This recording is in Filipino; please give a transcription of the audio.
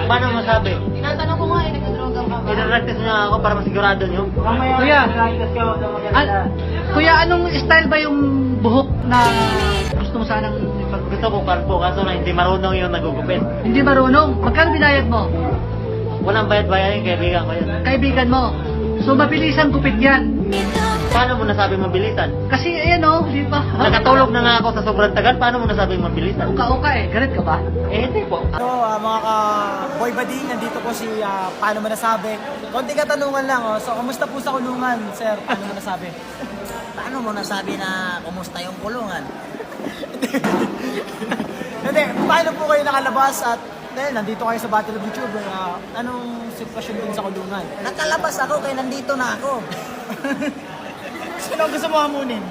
Paano masabi? Tinatanong ko nga eh, nagdadroga ka ba? Idadragtas niya ako para masigurado niyo. Kuya, kuya, anong style ba yung buhok na gusto mo sanang Gusto ko kalpo, kaso na hindi marunong yung nagugupit. hindi marunong? Magkano binayad mo? Walang bayad-bayad yung kaibigan ko yun. Kaibigan mo. So mabilisan gupit yan. Paano mo nasabi mabilisan? Kasi ayan o, di ba? Nakatulog na nga ako sa sobrang tagal, paano mo nasabi mabilisan? Uka-uka eh, galit ka ba? Eh, hindi po. So, mga ka-boy buddy, nandito po si Paano Mo Nasabi. Konting katanungan lang, oh. So, kumusta po sa kulungan, sir? Paano mo nasabi? Paano mo nasabi na kumusta yung kulungan? Hindi, paano po kayo nakalabas at dahil nandito kayo sa Battle of YouTuber, anong sitwasyon din sa kulungan? Nakalabas ako kaya nandito na ako. Sino ang gusto mo hamunin?